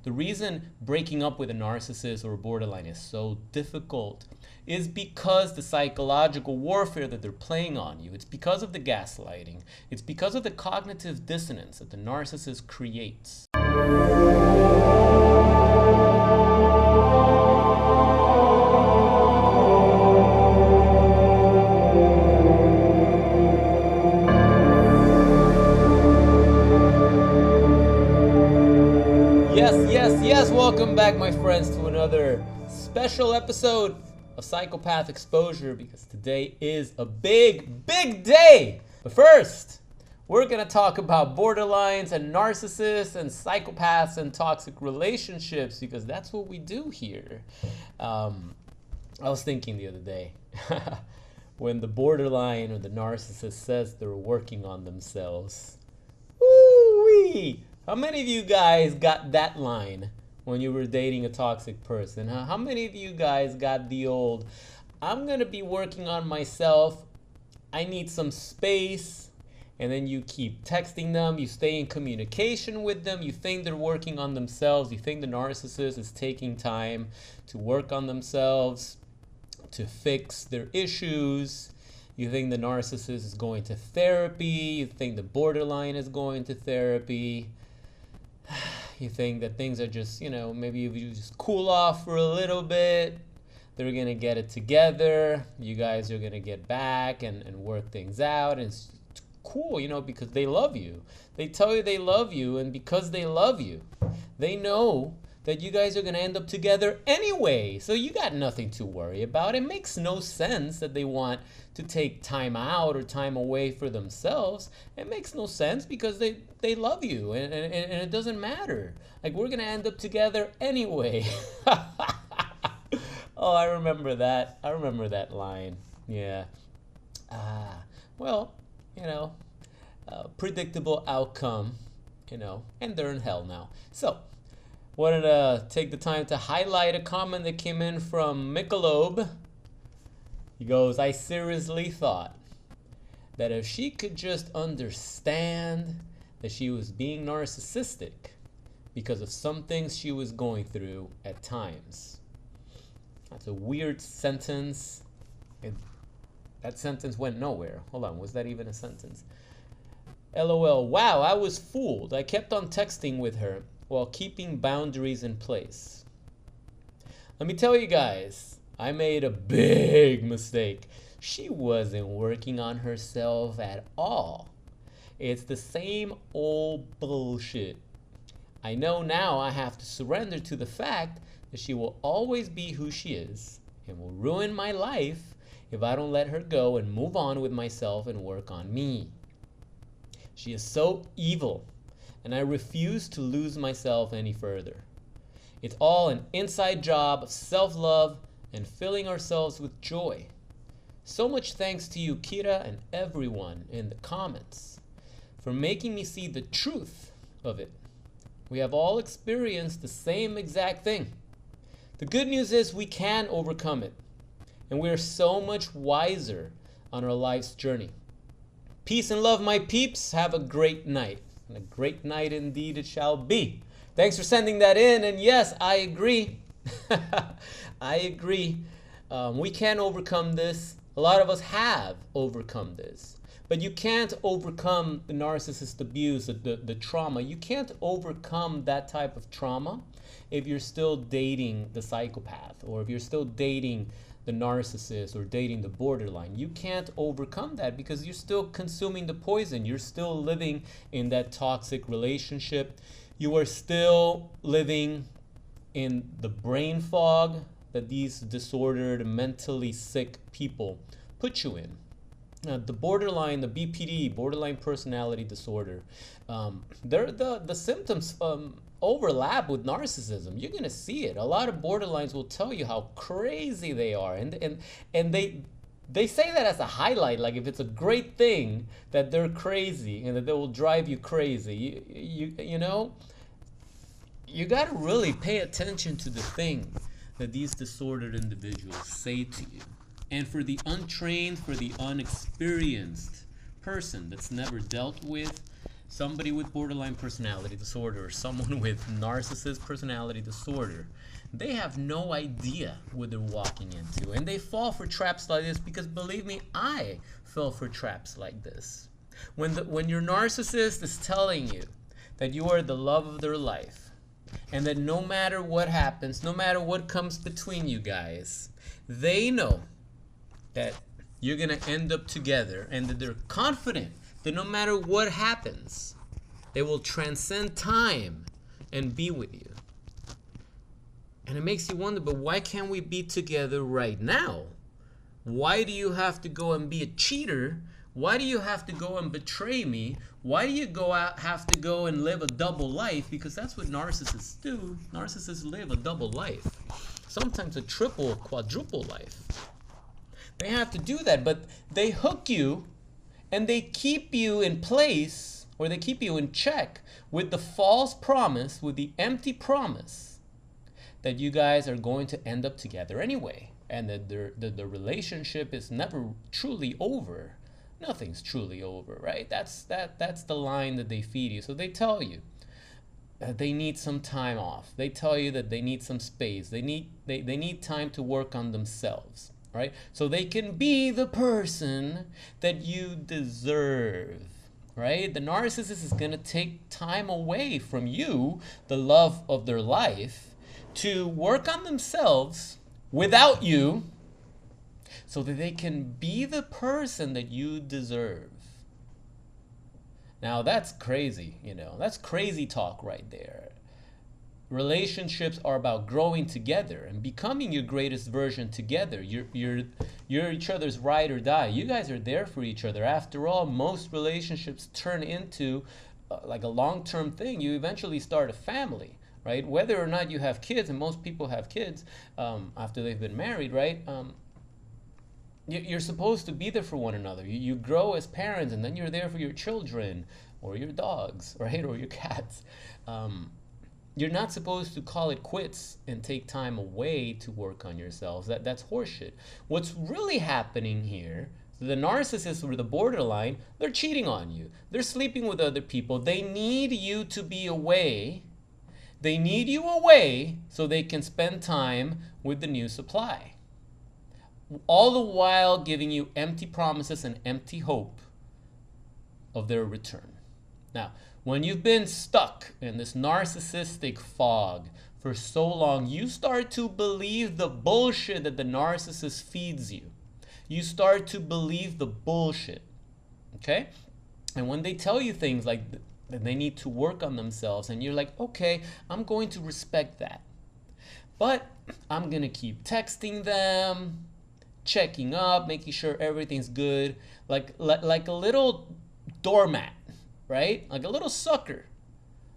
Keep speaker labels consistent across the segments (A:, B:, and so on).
A: The reason breaking up with a narcissist or a borderline is so difficult is because the psychological warfare that they're playing on you. It's because of the gaslighting. It's because of the cognitive dissonance that the narcissist creates. Yes, welcome back, my friends, to another special episode of Psychopath Exposure, because today is a big day. But first, we're going to talk about borderlines and narcissists and psychopaths and toxic relationships, because that's what we do here. I was thinking the other day, when the borderline or the narcissist says they're working on themselves, woo-wee! How many of you guys got that line when you were dating a toxic person? Huh? How many of you guys got the old, I'm going to be working on myself, I need some space, and then you keep texting them, you stay in communication with them, you think they're working on themselves, you think the narcissist is taking time to work on themselves, to fix their issues. You think the narcissist is going to therapy, you think the borderline is going to therapy. You think that things are just, maybe if you just cool off for a little bit, they're going to get it together. You guys are going to get back and work things out. And it's cool, because they love you. They tell you they love you. And because they love you, they know that you guys are going to end up together anyway. So you got nothing to worry about. It makes no sense that they want to take time out or time away for themselves. It makes no sense because they love you and it doesn't matter. Like, we're going to end up together anyway. Oh, I remember that. I remember that line. Yeah. Well, predictable outcome, and they're in hell now. So, wanted to take the time to highlight a comment that came in from Michelob. He goes, I seriously thought that if she could just understand that she was being narcissistic because of some things she was going through at times. That's a weird sentence. That sentence went nowhere. Hold on, was that even a sentence? LOL, wow, I was fooled. I kept on texting with her while keeping boundaries in place. Let me tell you guys, I made a big mistake. She wasn't working on herself at all. It's the same old bullshit. I know now I have to surrender to the fact that she will always be who she is and will ruin my life if I don't let her go and move on with myself and work on me. She is so evil, and I refuse to lose myself any further. It's all an inside job of self-love and filling ourselves with joy. So much thanks to you, Kira, and everyone in the comments for making me see the truth of it. We have all experienced the same exact thing. The good news is we can overcome it, and we are so much wiser on our life's journey. Peace and love, my peeps. Have a great night. And a great night indeed it shall be. Thanks for sending that in. And yes, I agree. I agree. We can overcome this. A lot of us have overcome this. But you can't overcome the narcissist abuse, the trauma. You can't overcome that type of trauma if you're still dating the psychopath, or if you're still dating the narcissist or dating the borderline. You can't overcome that because you're still consuming the poison. You're still living in that toxic relationship. You are still living in the brain fog that these disordered, mentally sick people put you in. The borderline, the BPD, borderline personality disorder, the symptoms overlap with narcissism. You're gonna see it. A lot of borderlines will tell you how crazy they are, and they say that as a highlight, like if it's a great thing that they're crazy and that they will drive you crazy. You gotta really pay attention to the thing that these disordered individuals say to you. And for the untrained, for the unexperienced person that's never dealt with somebody with borderline personality disorder or someone with narcissist personality disorder, they have no idea what they're walking into, and they fall for traps like this because, believe me, I fell for traps like this. When your narcissist is telling you that you are the love of their life, and that no matter what happens, no matter what comes between you guys, they know that you're gonna end up together, and that they're confident that no matter what happens, they will transcend time and be with you. And it makes you wonder, but why can't we be together right now? Why do you have to go and be a cheater? Why do you have to go and betray me? Why do you have to go and live a double life? Because that's what narcissists do. Narcissists live a double life. Sometimes a triple, quadruple life. They have to do that, but they hook you and they keep you in place, or they keep you in check with the false promise, with the empty promise that you guys are going to end up together anyway, and that the relationship is never truly over. Nothing's truly over, right? That's the line that they feed you. So they tell you they need some time off. They tell you that they need some space. They need time to work on themselves, right? So they can be the person that you deserve, right? The narcissist is going to take time away from you, the love of their life, to work on themselves without you, so that they can be the person that you deserve. Now that's crazy, that's crazy talk right there. Relationships are about growing together and becoming your greatest version together. You're each other's ride or die. You guys are there for each other. After all, most relationships turn into like a long-term thing. You eventually start a family, right? Whether or not you have kids, and most people have kids after they've been married, right? You're supposed to be there for one another. You grow as parents, and then you're there for your children or your dogs, right? Or your cats. You're not supposed to call it quits and take time away to work on yourselves. That's horseshit. What's really happening here, the narcissists or the borderline, they're cheating on you. They're sleeping with other people. They need you to be away. They need you away so they can spend time with the new supply. All the while giving you empty promises and empty hope of their return. Now, when you've been stuck in this narcissistic fog for so long, you start to believe the bullshit that the narcissist feeds you. You start to believe the bullshit, okay? And when they tell you things like that they need to work on themselves, and you're like, okay, I'm going to respect that. But I'm going to keep texting them, checking up, making sure everything's good, like a little doormat, right? Like a little sucker.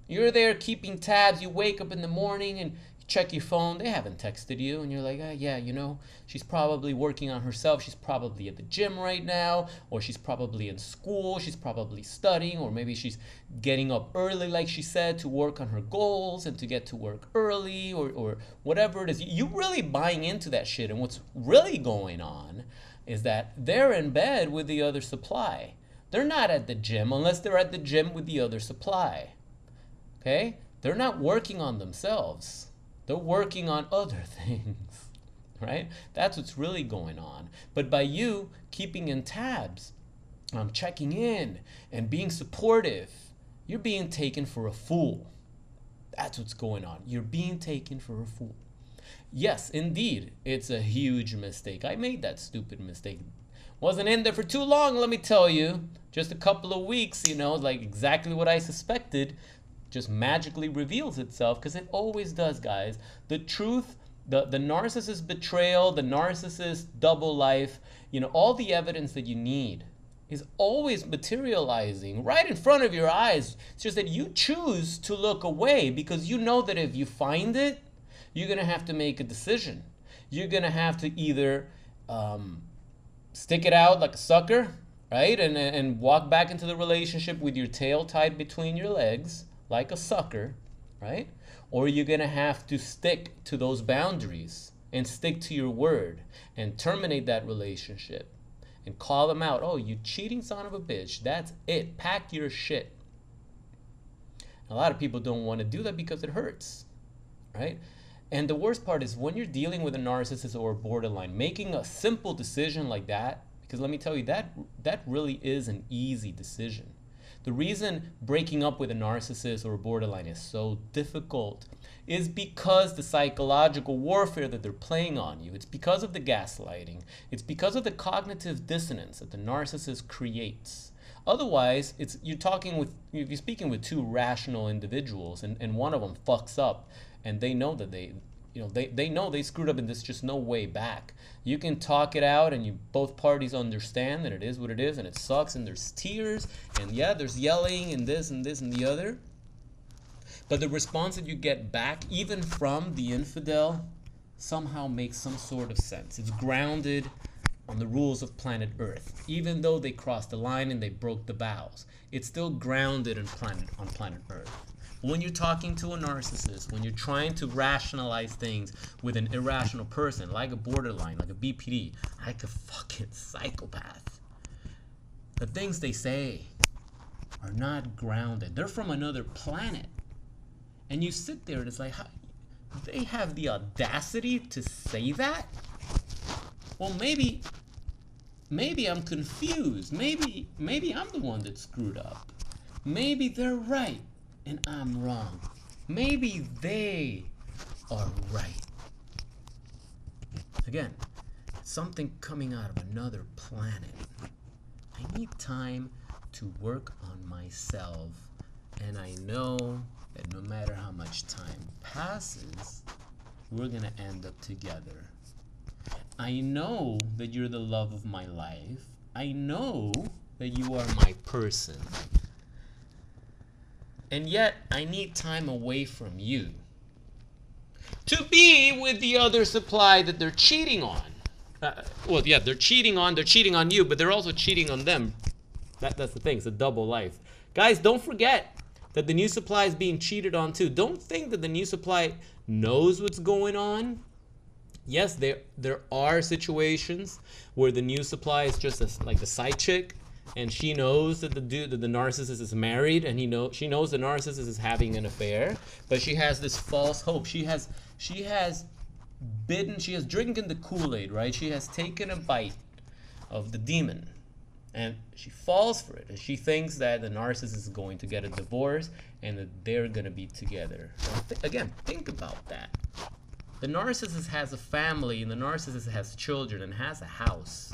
A: You're there keeping tabs. You wake up in the morning and you check your phone. They haven't texted you, and you're like, yeah, she's probably working on herself. She's probably at the gym right now, or she's probably in school. She's probably studying, or maybe she's getting up early, like she said, to work on her goals and to get to work early, or whatever it is. You really buying into that shit, and what's really going on is that they're in bed with the other supply. They're not at the gym unless they're at the gym with the other supply. Okay? They're not working on themselves. They're working on other things. Right? That's what's really going on. But by you keeping in tabs, checking in, and being supportive, you're being taken for a fool. That's what's going on. You're being taken for a fool. Yes, indeed, it's a huge mistake. I made that stupid mistake. Wasn't in there for too long, let me tell you. Just a couple of weeks, like exactly what I suspected just magically reveals itself, because it always does, guys. The truth, the narcissist betrayal, the narcissist double life, all the evidence that you need is always materializing right in front of your eyes. It's just that you choose to look away, because you know that if you find it, you're going to have to make a decision. You're going to have to either stick it out like a sucker, right? And walk back into the relationship with your tail tied between your legs like a sucker, right? Or you're going to have to stick to those boundaries and stick to your word and terminate that relationship and call them out. Oh, you cheating son of a bitch. That's it. Pack your shit. A lot of people don't want to do that because it hurts, right? And the worst part is when you're dealing with a narcissist or a borderline, making a simple decision like that, because let me tell you, that really is an easy decision. The reason breaking up with a narcissist or a borderline is so difficult is because the psychological warfare that they're playing on you. It's because of the gaslighting. It's because of the cognitive dissonance that the narcissist creates. Otherwise, you're speaking with two rational individuals, and one of them fucks up, and they know that they know they screwed up, and there's just no way back. You can talk it out, and both parties understand that it is what it is, and it sucks, and there's tears, and yeah, there's yelling, and this and the other. But the response that you get back, even from the infidel, somehow makes some sort of sense. It's grounded on the rules of planet Earth. Even though they crossed the line and they broke the vows, it's still grounded on planet Earth. When you're talking to a narcissist, when you're trying to rationalize things with an irrational person, like a borderline, like a BPD, like a fucking psychopath, the things they say are not grounded. They're from another planet. And you sit there and it's like, how, they have the audacity to say that? Well, maybe I'm confused. Maybe I'm the one that screwed up. Maybe they're right and I'm wrong. Maybe they are right. Again, something coming out of another planet. I need time to work on myself, and I know that no matter how much time passes, we're gonna end up together. I know that you're the love of my life. I know that you are my person. And yet, I need time away from you to be with the other supply that they're cheating on. Well, yeah, they're cheating on you, but they're also cheating on them. That's the thing, it's a double life. Guys, don't forget that the new supply is being cheated on too. Don't think that the new supply knows what's going on. Yes, there are situations where the new supply is just like the side chick, and she knows that the narcissist is married, and she knows the narcissist is having an affair, but she has this false hope. She has drinking the Kool-Aid, right? She has taken a bite of the demon, and she falls for it, and she thinks that the narcissist is going to get a divorce and that they're going to be together. Again, think about that. The narcissist has a family, and the narcissist has children and has a house.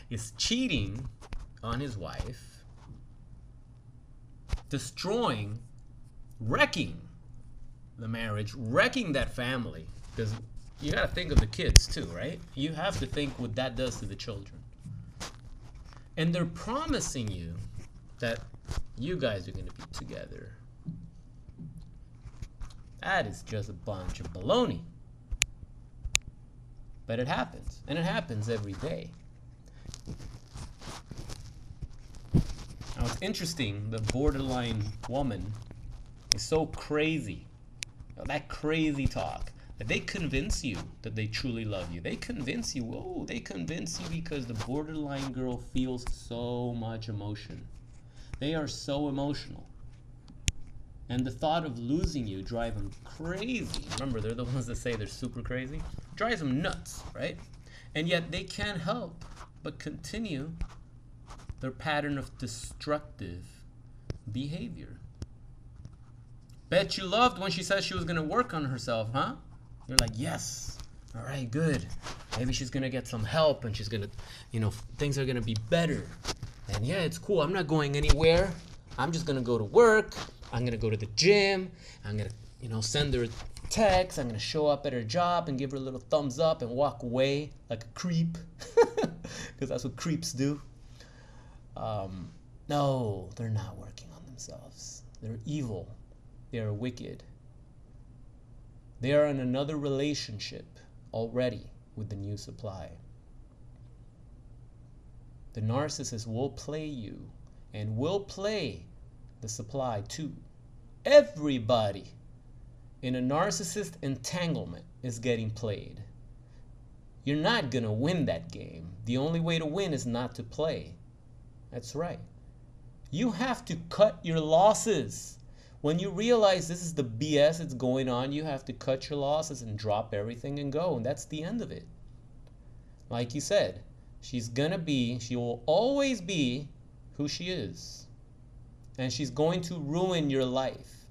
A: Is cheating on his wife, destroying, wrecking the marriage, wrecking that family. Because you got to think of the kids too, right? You have to think what that does to the children. And they're promising you that you guys are going to be together. That is just a bunch of baloney. But it happens, and it happens every day. Now it's interesting, the borderline woman is so crazy. That crazy talk. That they convince you that they truly love you. They convince you, because the borderline girl feels so much emotion. They are so emotional. And the thought of losing you drives them crazy. Remember, they're the ones that say they're super crazy. Drives them nuts, right? And yet they can't help but continue their pattern of destructive behavior. Bet you loved when she said she was going to work on herself, huh? You're like, yes. All right, good. Maybe she's going to get some help, and she's going to, things are going to be better. And yeah, it's cool. I'm not going anywhere. I'm just going to go to work. I'm going to go to the gym. I'm going to, send her a text. I'm going to show up at her job and give her a little thumbs up and walk away like a creep. Because that's what creeps do. No, they're not working on themselves. They're evil. They are wicked. They are in another relationship already with the new supply. The narcissist will play you and will play the supply too. Everybody in a narcissist entanglement is getting played. You're not going to win that game. The only way to win is not to play. That's right. You have to cut your losses. When you realize this is the BS that's going on, you have to cut your losses and drop everything and go. And that's the end of it. Like you said, she will always be who she is. And she's going to ruin your life.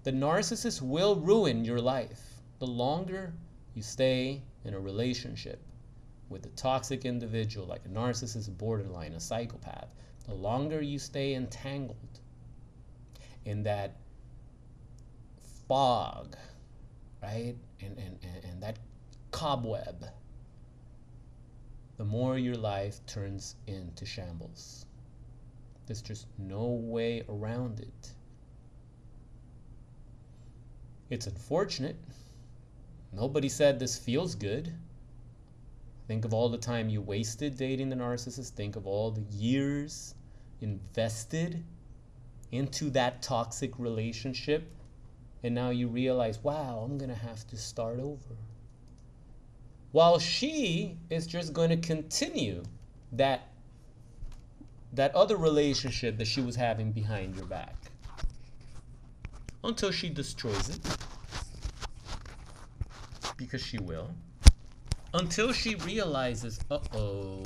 A: The narcissist will ruin your life. The longer you stay in a relationship with a toxic individual, like a narcissist, borderline, a psychopath, the longer you stay entangled in that fog, right? And that cobweb, the more your life turns into shambles. There's just no way around it. It's unfortunate. Nobody said this feels good. Think of all the time you wasted dating the narcissist. Think of all the years invested into that toxic relationship. And now you realize, wow, I'm going to have to start over. While she is just going to continue that other relationship that she was having behind your back. Until she destroys it. Because she will. Until she realizes, uh-oh,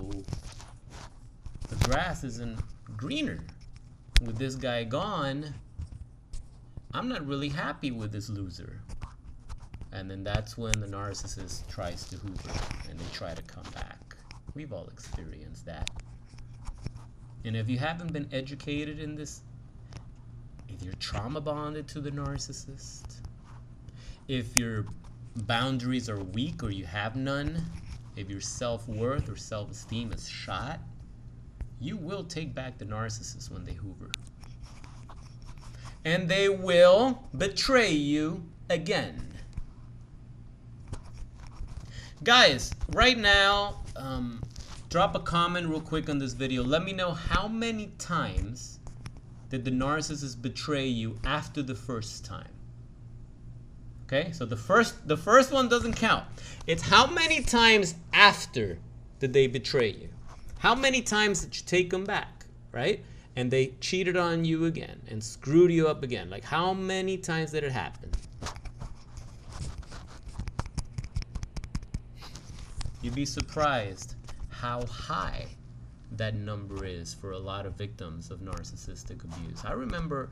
A: the grass isn't greener. With this guy gone, I'm not really happy with this loser. And then that's when the narcissist tries to hoover and they try to come back. We've all experienced that. And if you haven't been educated in this, if you're trauma bonded to the narcissist, if your boundaries are weak or you have none, if your self-worth or self-esteem is shot, you will take back the narcissist when they hoover. And they will betray you again. Guys, right now, drop a comment real quick on this video. Let me know how many times did the narcissist betray you after the first time. Okay, so the first one doesn't count. It's how many times after did they betray you? How many times did you take them back, right? And they cheated on you again and screwed you up again. Like, how many times did it happen? You'd be surprised how high that number is for a lot of victims of narcissistic abuse. I remember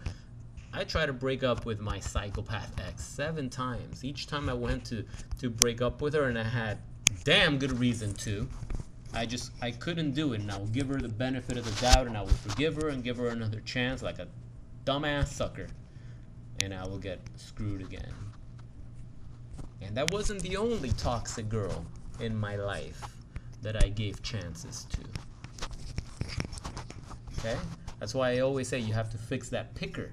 A: I tried to break up with my psychopath ex 7 times. Each time I went to break up with her, and I had damn good reason to, I couldn't do it. And I would give her the benefit of the doubt, and I would forgive her and give her another chance like a dumbass sucker. And I will get screwed again. And that wasn't the only toxic girl in my life that I gave chances to. Okay? That's why I always say you have to fix that picker.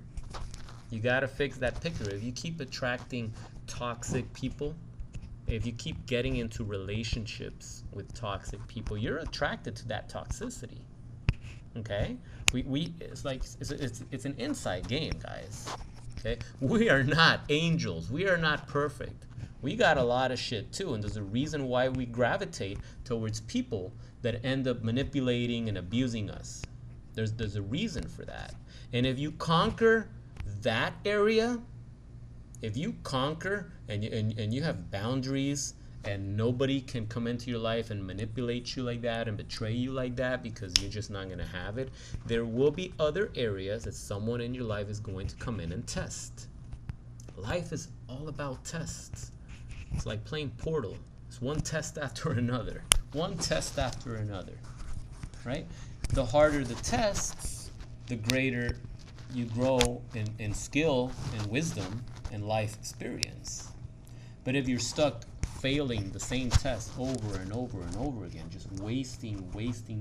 A: You gotta fix that picker. If you keep attracting toxic people, if you keep getting into relationships with toxic people, you're attracted to that toxicity. Okay? It's like it's an inside game, guys. Okay? We are not angels. We are not perfect. We got a lot of shit too, and there's a reason why we gravitate towards people that end up manipulating and abusing us. There's a reason for that. And if you conquer that area, if you conquer and you have boundaries and nobody can come into your life and manipulate you like that and betray you like that because you're just not going to have it, there will be other areas that someone in your life is going to come in and test. Life is all about tests. It's like playing Portal. It's one test after another. One test after another. Right? The harder the tests, the greater you grow in skill and wisdom and life experience. But if you're stuck failing the same test over and over and over again, just wasting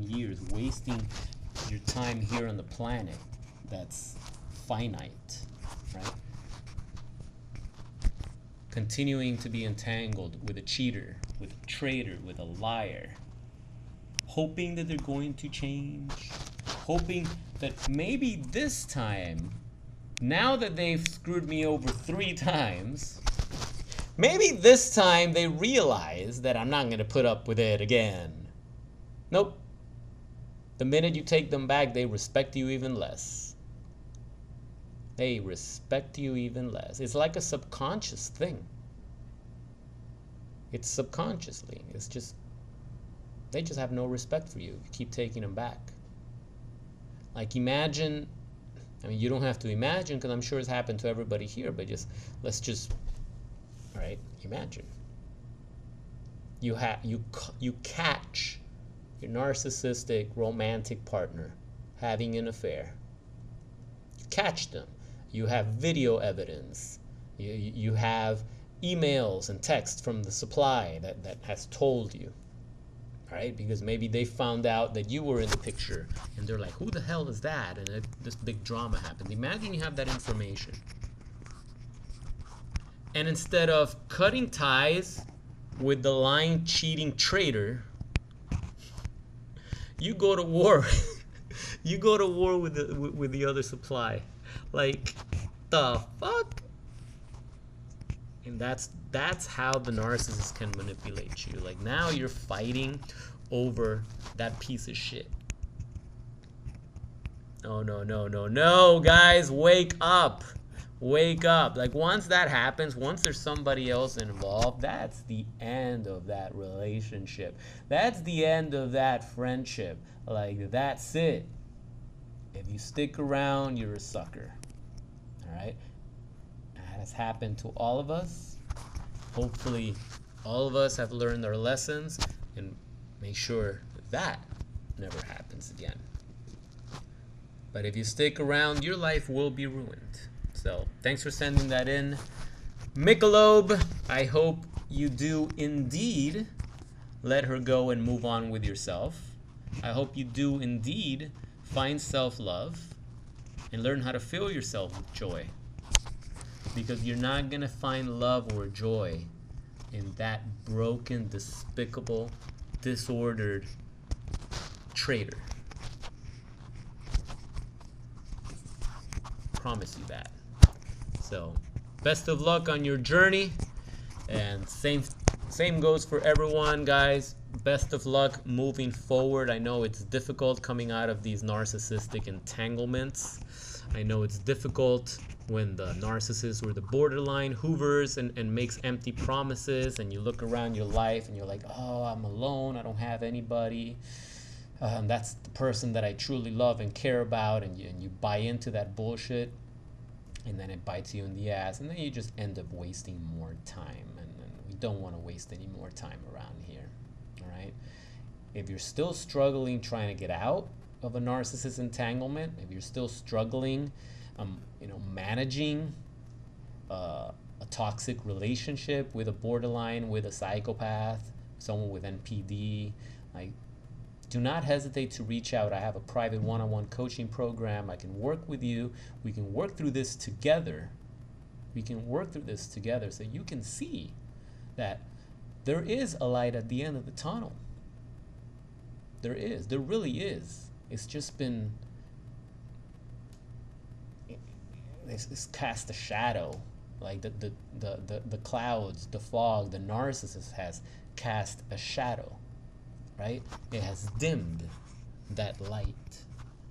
A: years, wasting your time here on the planet that's finite, right? Continuing to be entangled with a cheater, with a traitor, with a liar, hoping that they're going to change, hoping that maybe this time, now that they've screwed me over 3 times, maybe this time they realize that I'm not going to put up with it again. Nope. The minute you take them back, they respect you even less. they respect you even less. It's like a subconscious thing. It's subconsciously. It's just, they just have no respect for you. You keep taking them back. Like imagine, I mean, you don't have to imagine because I'm sure it's happened to everybody here, but let's just, right, imagine. You catch your narcissistic romantic partner having an affair. You catch them. You have video evidence. You have emails and texts from the supply that has told you. Right? Because maybe they found out that you were in the picture and they're like, who the hell is that? And this big drama happened. Imagine you have that information. And instead of cutting ties with the lying, cheating traitor, you go to war. You go to war with the other supply. Like, the fuck? And that's how the narcissist can manipulate you. Like, now you're fighting over that piece of shit. No, guys, wake up. Wake up. Like, once that happens, once there's somebody else involved, that's the end of that relationship. That's the end of that friendship. Like, that's it. If you stick around, you're a sucker. All right? That has happened to all of us. Hopefully, all of us have learned our lessons and make sure that never happens again. But if you stick around, your life will be ruined. So, thanks for sending that in. Michelob, I hope you do indeed let her go and move on with yourself. I hope you do indeed find self-love and learn how to fill yourself with joy. Because you're not going to find love or joy in that broken, despicable, disordered traitor. Promise you that. So, best of luck on your journey. And same goes for everyone, guys. Best of luck moving forward. I know it's difficult coming out of these narcissistic entanglements. I know it's difficult when the narcissist or the borderline hoovers and makes empty promises, and you look around your life and you're like, oh, I'm alone, I don't have anybody. That's the person that I truly love and care about, and you buy into that bullshit, and then it bites you in the ass, and then you just end up wasting more time, and we don't want to waste any more time around here. All right? If you're still struggling trying to get out of a narcissist entanglement, if you're still struggling managing a toxic relationship with a borderline, with a psychopath, someone with NPD, like, do not hesitate to reach out. I have a private one-on-one coaching program. I can work with you. We can work through this together. So you can see that there is a light at the end of the tunnel. There really is. It's just been, it's cast a shadow, like the clouds, the fog. The narcissist has cast a shadow, right? It has dimmed that light,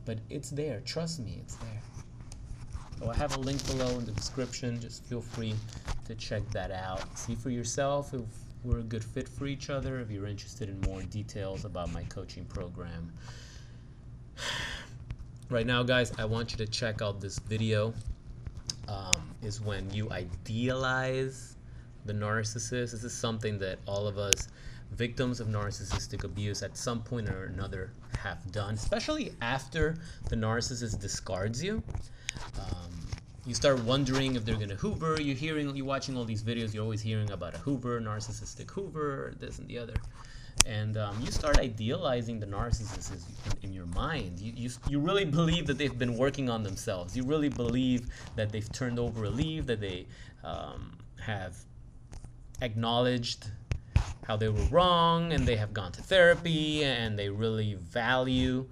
A: but it's there. Trust me, it's there. So I have a link below in the description. Just feel free to check that out. See for yourself if we're a good fit for each other. If you're interested in more details about my coaching program. Right now, guys, I want you to check out this video. Is when you idealize the narcissist. This is something that all of us victims of narcissistic abuse at some point or another have done, especially after the narcissist discards you. You start wondering if they're gonna hoover. You're watching all these videos, you're always hearing about a hoover, narcissistic hoover, this and the other. And you start idealizing the narcissist in your mind. You really believe that they've been working on themselves. You really believe that they've turned over a leaf, that they have acknowledged how they were wrong, and they have gone to therapy, and they really value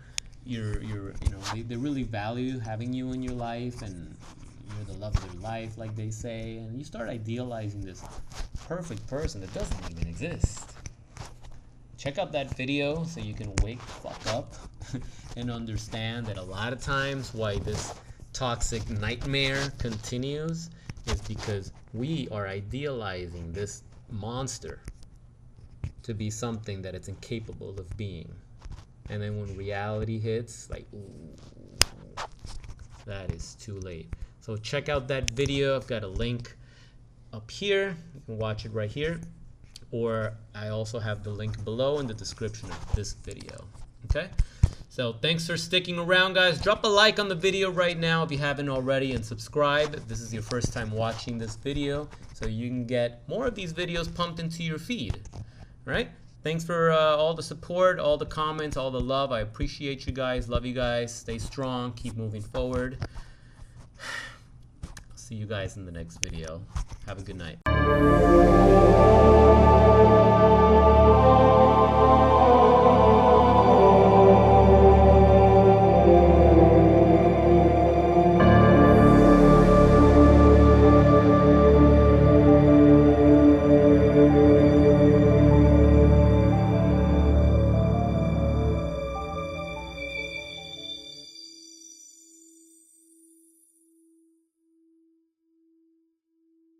A: they really value having you in your life, and you're the love of their life, like they say. And you start idealizing this perfect person that doesn't even exist. Check out that video so you can wake the fuck up and understand that a lot of times why this toxic nightmare continues is because we are idealizing this monster to be something that it's incapable of being. And then when reality hits, like, ooh, that is too late. So check out that video. I've got a link up here. You can watch it right here. Or I also have the link below in the description of this video. Okay? So thanks for sticking around, guys. Drop a like on the video right now if you haven't already, and subscribe if this is your first time watching this video, so you can get more of these videos pumped into your feed. All right? Thanks for all the support, all the comments, all the love. I appreciate you guys. Love you guys. Stay strong. Keep moving forward. See you guys in the next video. Have a good night.